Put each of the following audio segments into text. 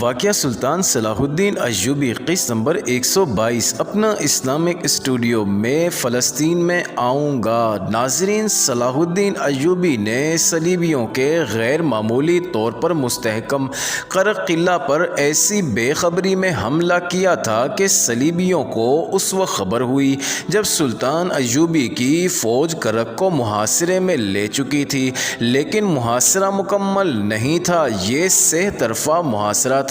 واقعہ سلطان صلاح الدین ایوبی قسط نمبر 122 اپنا اسلامک اسٹوڈیو میں فلسطین میں آؤں گا۔ ناظرین، صلاح الدین ایوبی نے صلیبیوں کے غیر معمولی طور پر مستحکم کرک قلعہ پر ایسی بے خبری میں حملہ کیا تھا کہ صلیبیوں کو اس وقت خبر ہوئی جب سلطان ایوبی کی فوج کرک کو محاصرے میں لے چکی تھی، لیکن محاصرہ مکمل نہیں تھا، یہ سہ طرفہ محاصرہ تھا۔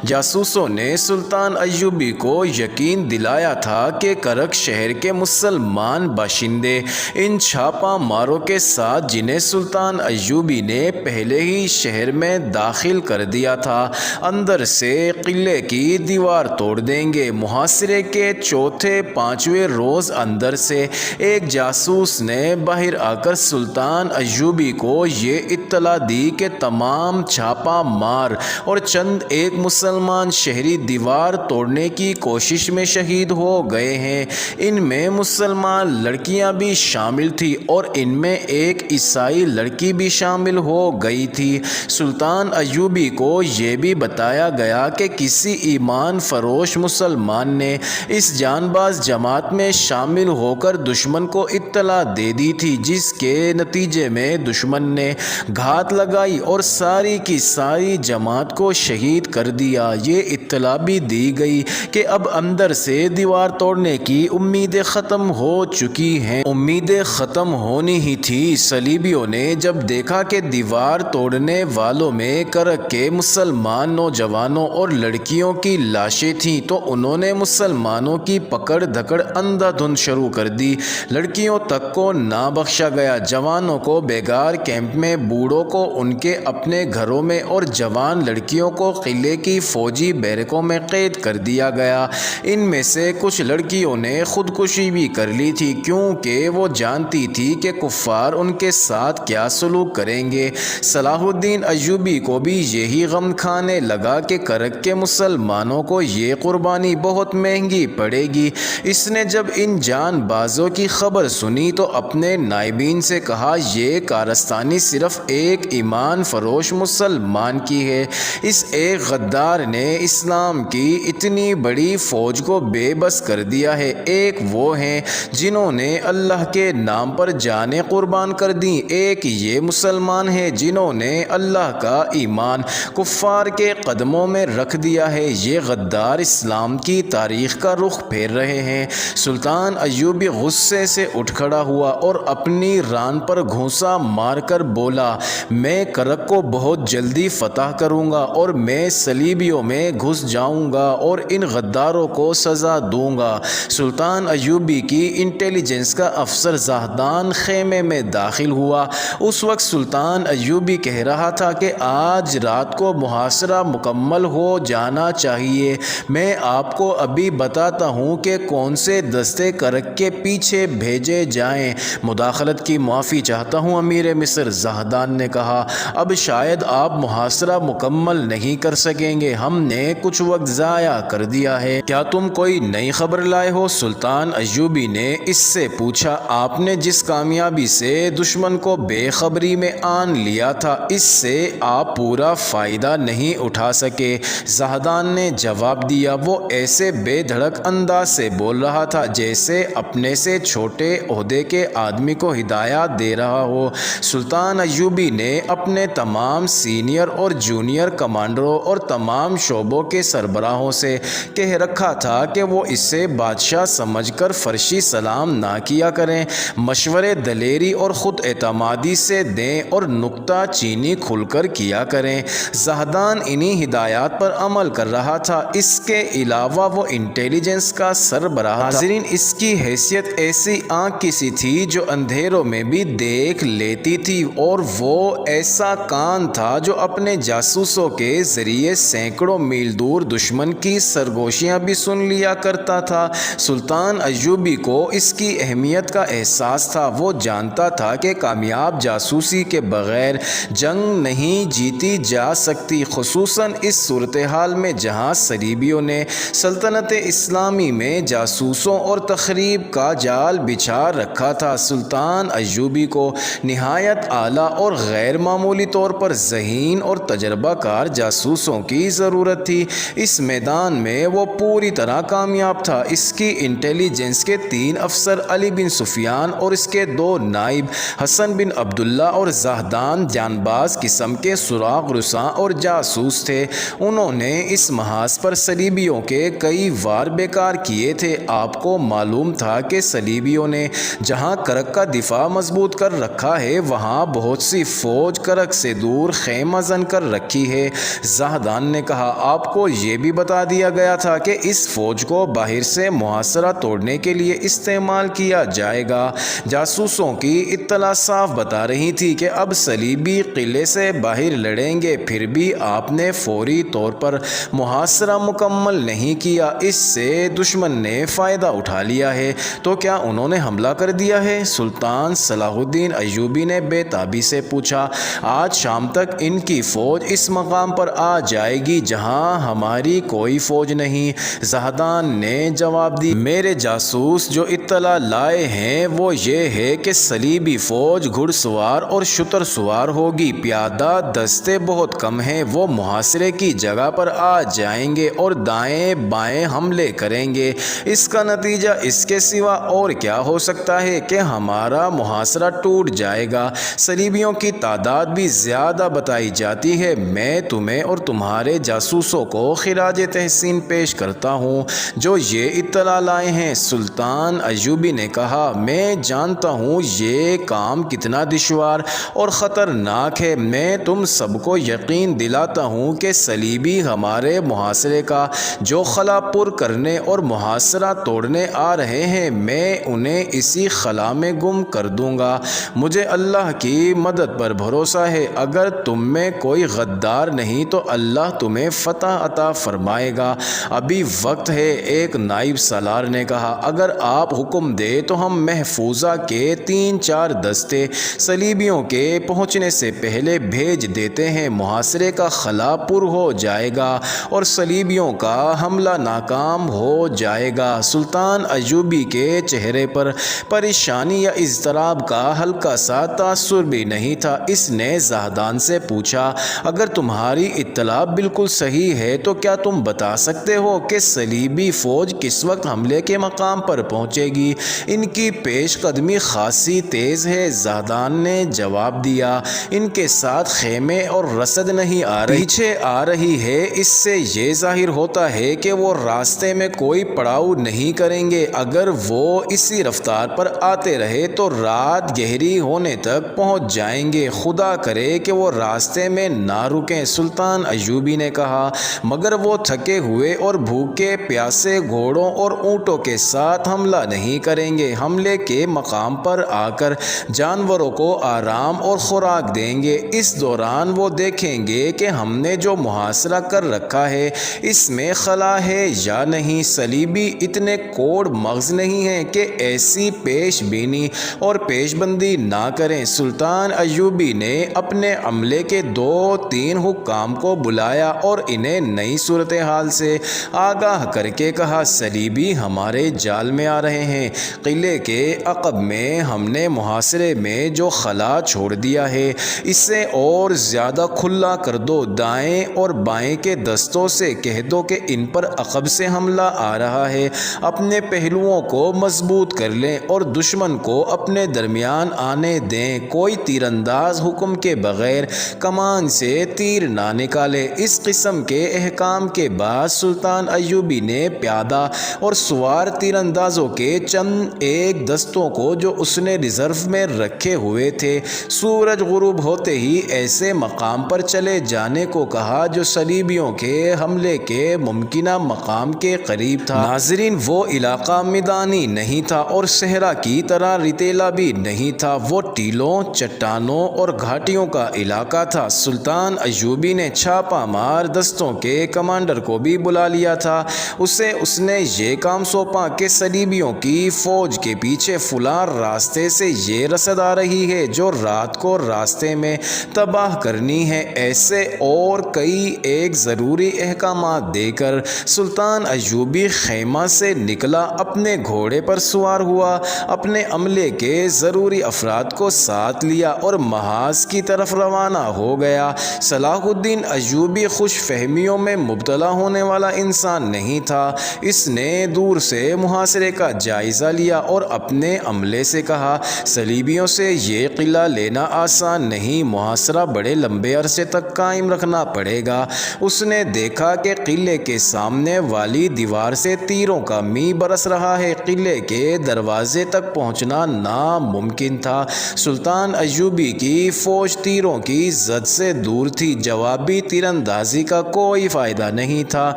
جاسوسوں نے سلطان ایوبی کو یقین دلایا تھا کہ کرک شہر کے مسلمان باشندے ان چھاپہ ماروں کے ساتھ، جنہیں سلطان ایوبی نے پہلے ہی شہر میں داخل کر دیا تھا، اندر سے قلعے کی دیوار توڑ دیں گے۔ محاصرے کے چوتھے پانچویں روز اندر سے ایک جاسوس نے باہر آ کر سلطان ایوبی کو یہ اطلاع دی کہ تمام چھاپہ مار اور چند ایک مسلمان شہری دیوار توڑنے کی کوشش میں شہید ہو گئے ہیں۔ ان میں مسلمان لڑکیاں بھی شامل تھیں اور ان میں ایک عیسائی لڑکی بھی شامل ہو گئی تھی۔ سلطان ایوبی کو یہ بھی بتایا گیا کہ کسی ایمان فروش مسلمان نے اس جان باز جماعت میں شامل ہو کر دشمن کو اطلاع دے دی تھی، جس کے نتیجے میں دشمن نے گھات لگائی اور ساری کی ساری جماعت کو شہید کر دیا۔ یہ اطلاع بھی دی گئی کہ اب اندر سے دیوار توڑنے کی امیدیں ختم ہو چکی ہیں۔ امیدیں ختم ہونی ہی تھی۔ صلیبیوں نے جب دیکھا کہ دیوار توڑنے والوں میں کرک کے مسلمان نوجوانوں اور لڑکیوں کی لاشیں تھیں، تو انہوں نے مسلمانوں کی پکڑ دھکڑ اندھا دھند شروع کر دی۔ لڑکیوں تک کو نہ بخشا گیا، جوانوں کو بیگار کیمپ میں، بوڑھوں کو ان کے اپنے گھروں میں اور جوان لڑکیوں کو قلعے کی فوجی بیرکوں میں قید کر دیا گیا۔ ان میں سے کچھ لڑکیوں نے خودکشی بھی کر لی تھی، کیونکہ وہ جانتی تھی کہ کفار ان کے ساتھ کیا سلوک کریں گے۔ صلاح الدین ایوبی کو بھی یہی غم کھانے لگا کہ کرک کے مسلمانوں کو یہ قربانی بہت مہنگی پڑے گی۔ اس نے جب ان جان بازوں کی خبر سنی تو اپنے نائبین سے کہا، یہ کارستانی صرف ایک ایمان فروش مسلمان کی ہے۔ اس ایک غدار نے اسلام کی اتنی بڑی فوج کو بے بس کر دیا ہے۔ ایک وہ ہیں جنہوں نے اللہ کے نام پر جانیں قربان کر دیں، ایک یہ مسلمان ہیں جنہوں نے اللہ کا ایمان کفار کے قدموں میں رکھ دیا ہے۔ یہ غدار اسلام کی تاریخ کا رخ پھیر رہے ہیں۔ سلطان ایوبی غصے سے اٹھ کھڑا ہوا اور اپنی ران پر گھونسا مار کر بولا، میں کرک کو بہت جلدی فتح کروں گا اور میں صلیبیوں میں گھس جاؤں گا اور ان غداروں کو سزا دوں گا۔ سلطان ایوبی کی انٹیلیجنس کا افسر زاہدان خیمے میں داخل ہوا۔ اس وقت سلطان ایوبی کہہ رہا تھا کہ آج رات کو محاصرہ مکمل ہو جانا چاہیے۔ میں آپ کو ابھی بتاتا ہوں کہ کون سے دستے کرک کے پیچھے بھیجے جائیں۔ مداخلت کی معافی چاہتا ہوں امیر مصر، زاہدان نے کہا، اب شاید آپ محاصرہ مکمل نہیں کر سکیں گے، ہم نے کچھ وقت ضائع کر دیا ہے۔ کیا تم کوئی نئی خبر لائے ہو؟ سلطان ایوبی نے اس سے پوچھا۔ آپ نے جس کامیابی سے دشمن کو بے خبری میں آن لیا تھا، اس سے آپ پورا فائدہ نہیں اٹھا سکے، زاہدان نے جواب دیا۔ وہ ایسے بے دھڑک انداز سے بول رہا تھا جیسے اپنے سے چھوٹے عہدے کے آدمی کو ہدایات دے رہا ہو۔ سلطان ایوبی نے اپنے تمام سینئر اور جونیئر کمانڈروں اور تمام شعبوں کے سربراہوں سے کہہ رکھا تھا کہ وہ اسے بادشاہ سمجھ کر فرشی سلام نہ کیا کریں، مشورے دلیری اور خود اعتمادی سے دیں اور نکتہ چینی کھل کر کیا کریں۔ زاہدان انہی ہدایات پر عمل کر رہا تھا۔ اس کے علاوہ وہ انٹیلیجنس کا سربراہ تھا۔ ناظرین، اس کی حیثیت ایسی آنکھ کی سی تھی جو اندھیروں میں بھی دیکھ لیتی تھی، اور وہ ایسا کان تھا جو اپنے جاسوسوں کے ذریعے سینکڑوں میل دور دشمن کی سرگوشیاں بھی سن لیا کرتا تھا۔ سلطان ایوبی کو اس کی اہمیت کا احساس تھا۔ وہ جانتا تھا کہ کامیاب جاسوسی کے بغیر جنگ نہیں جیتی جا سکتی، خصوصاً اس صورتحال میں جہاں صلیبیوں نے سلطنت اسلامی میں جاسوسوں اور تخریب کا جال بچھا رکھا تھا۔ سلطان ایوبی کو نہایت اعلیٰ اور غیر معمولی طور پر ذہین اور تجربہ کار جاسوسوں کی ضرورت تھی۔ اس میدان میں وہ پوری طرح کامیاب تھا۔ اس کی انٹیلیجنس کے 3 افسر علی بن سفیان اور اس کے 2 نائب حسن بن عبداللہ اور زاہدان جان باز قسم کے سراغ رساں اور جاسوس تھے۔ انہوں نے اس محاذ پر صلیبیوں کے کئی وار بیکار کیے تھے۔ آپ کو معلوم تھا کہ صلیبیوں نے جہاں کرک کا دفاع مضبوط کر رکھا ہے وہاں بہت سی فوج کرک سے دور خیمہ زن کر رکھی ہے۔ زاہدان نے کہا، آپ کو یہ بھی بتا دیا گیا تھا کہ اس فوج کو باہر سے محاصرہ توڑنے کے لیے استعمال کیا جائے گا۔ جاسوسوں کی اطلاع صاف بتا رہی تھی کہ اب صلیبی قلعے سے باہر لڑیں گے، پھر بھی آپ نے فوری طور پر محاصرہ مکمل نہیں کیا۔ اس سے دشمن نے فائدہ اٹھا لیا ہے۔ تو کیا انہوں نے حملہ کر دیا ہے؟ سلطان صلاح الدین ایوبی نے بے تابی سے پوچھا۔ آج شام تک ان کی فوج اس مقام پر آ جائے گی جہاں ہماری کوئی فوج نہیں، زاہدان نے جواب دیا۔ میرے جاسوس جو اطلاع لائے ہیں وہ یہ ہے کہ صلیبی فوج گھڑ سوار اور شتر سوار ہوگی، پیادہ دستے بہت کم ہیں، وہ محاصرے کی جگہ پر آ جائیں گے اور دائیں بائیں حملے کریں گے۔ اس کا نتیجہ اس کے سوا اور کیا ہو سکتا ہے کہ ہمارا محاصرہ ٹوٹ جائے گا۔ صلیبیوں کی تعداد بھی زیادہ بتائی جاتی ہے۔ میں تمہیں اور تمہارے جاسوسوں کو خراج تحسین پیش کرتا ہوں جو یہ اطلاع لائے ہیں۔ سلطان ایوبی نے کہا، میں جانتا ہوں یہ کام کتنا دشوار اور خطرناک ہے۔ میں تم سب کو یقین دلاتا ہوں کہ صلیبی ہمارے محاصرے کا جو خلا پر کرنے اور محاصرہ توڑنے آ رہے ہیں میں انہیں اسی خلا میں گم کر دوں گا۔ مجھے اللہ کی مدد پر بھروسہ ہے۔ اگر تم میں کوئی غدار نہیں تو اللہ تمہیں فتح عطا فرمائے گا۔ ابھی وقت ہے، ایک نائب سالار نے کہا۔ اگر آپ حکم دے تو ہم محفوظہ کے 3-4 دستے صلیبیوں کے پہنچنے سے پہلے بھیج دیتے ہیں۔ محاصرے کا خلا پر ہو جائے گا اور صلیبیوں کا حملہ ناکام ہو جائے گا۔ سلطان ایوبی کے چہرے پر پریشانی یا اضطراب کا ہلکا سا تاثر بھی نہیں تھا۔ اس نے زاہدان سے پوچھا، اگر تمہاری اطلاع بالکل صحیح ہے تو کیا تم بتا سکتے ہو کہ صلیبی فوج کس وقت حملے کے مقام پر پہنچے گی؟ ان کی پیش قدمی خاصی تیز ہے، زاہدان نے جواب دیا۔ ان کے ساتھ خیمے اور رسد نہیں آ رہی، پیچھے آ رہی ہے۔ اس سے یہ ظاہر ہوتا ہے کہ وہ راستے میں کوئی پڑاؤ نہیں کریں گے۔ اگر وہ اسی رفتار پر آتے رہے تو رات گہری ہونے تک پہنچ جائیں گے۔ خدا کرے کہ وہ راستے میں نہ رکیں، سلطان ایوبی نے کہا، مگر وہ تھکے ہوئے اور بھوکے پیاسے گھوڑوں اور اونٹوں کے ساتھ حملہ نہیں کریں گے۔ حملے کے مقام پر آ کر جانوروں کو آرام اور خوراک دیں گے۔ اس دوران وہ دیکھیں گے کہ ہم نے جو محاصرہ کر رکھا ہے اس میں خلا ہے یا نہیں۔ صلیبی اتنے کوڑ مغز نہیں ہیں کہ ایسی پیش بینی اور پیش بندی نہ کریں۔ سلطان ایوبی نے اپنے عملے کے 2-3 حکام کو بلایا اور انہیں نئی صورتحال سے آگاہ کر کے کہا، صلیبی ہمارے جال میں آ رہے ہیں۔ قلعے کے عقب میں ہم نے محاصرے میں جو خلا چھوڑ دیا ہے اسے اور زیادہ کھلا کر دو۔ دائیں اور بائیں کے دستوں سے کہہ دو کہ ان پر عقب سے حملہ آ رہا ہے، اپنے پہلوؤں کو مضبوط کر لیں اور دشمن کو اپنے درمیان آنے دیں۔ کوئی تیر انداز حکم کے بغیر کمان سے تیر نہ نکالے۔ اس قسم کے احکام کے بعد سلطان ایوبی نے پیادہ اور سوار تیر اندازوں کے چند ایک دستوں کو جو اس نے ریزرو میں رکھے ہوئے تھے سورج غروب ہوتے ہی ایسے مقام پر چلے جانے کو کہا جو صلیبیوں کے حملے کے ممکنہ مقام کے قریب تھا۔ ناظرین، وہ علاقہ میدانی نہیں تھا اور صحرا کی طرح ریتیلا بھی نہیں تھا، وہ ٹیلوں، چٹانوں اور گھاٹیوں کا علاقہ تھا۔ سلطان ایوبی نے چھاپا مار دستوں کے کمانڈر کو بھی بلا لیا تھا۔ اس نے یہ کام سونپا کہ صلیبیوں کی فوج کے پیچھے فلاں راستے سے یہ رسد آ رہی ہے جو رات کو راستے میں تباہ کرنی ہے۔ ایسے اور کئی ایک ضروری احکامات دے کر سلطان ایوبی خیمہ سے نکلا، اپنے گھوڑے پر سوار ہوا، اپنے عملے کے ضروری افراد کو ساتھ لیا اور محاذ کی طرف روانہ ہو گیا۔ صلاح الدین ایوبی خوش فہمیوں میں مبتلا ہونے والا انسان نہیں تھا۔ اس نے دور سے محاصرے کا جائزہ لیا اور اپنے عملے سے کہا، صلیبیوں سے یہ قلعہ لینا آسان نہیں، محاصرہ بڑے لمبے عرصے تک قائم رکھنا پڑے گا۔ اس نے دیکھا کہ قلعے کے سامنے والی دیوار سے تیروں کا می برس رہا ہے، قلعے کے دروازے تک پہنچنا ناممکن تھا۔ سلطان ایوبی کی فوج تیروں کی زد سے دور تھی، جوابی تیر اندازی کا کوئی فائدہ نہیں تھا۔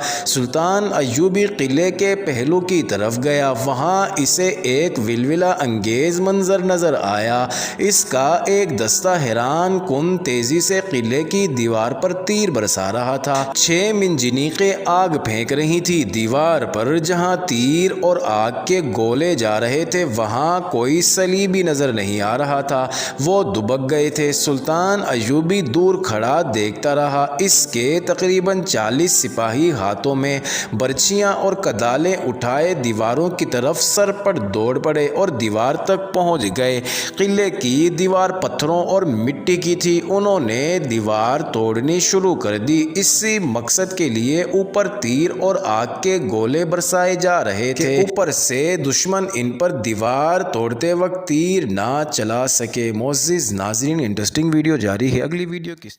سلطان ایوبی قلعے کے پہلو کی طرف گیا، وہاں اسے ایک ولولہ انگیز منظر نظر آیا۔ اس کا ایک دستہ حیران کن تیزی سے قلعے کی دیوار پر تیر برسا رہا تھا۔ 6 منجنیقیں آگ پھینک رہی تھی۔ دیوار پر جہاں تیر اور آگ کے گولے جا رہے تھے وہاں کوئی صلیبی نظر نہیں آ رہا تھا، وہ دبک گئے تھے۔ سلطان ایوبی دور کھڑا دیکھتا رہا۔ اس کے تقریباً 40 سپاہی ہاتھوں میں برچھیاں اور کدالیں اٹھائے دیواروں کی طرف سرپٹ دوڑ پڑے اور دیوار تک پہنچ گئے۔ قلعے کی دیوار پتھروں اور مٹی کی تھی، انہوں نے دیوار توڑنی شروع کر دی۔ اسی مقصد کے لیے اوپر تیر اور آگ کے گولے برسائے جا رہے تھے، اوپر سے دشمن ان پر دیوار توڑتے وقت تیر نہ چلا سکے۔ معزز ناظرین، انٹرسٹنگ ویڈیو جاری ہے، اگلی ویڈیو کس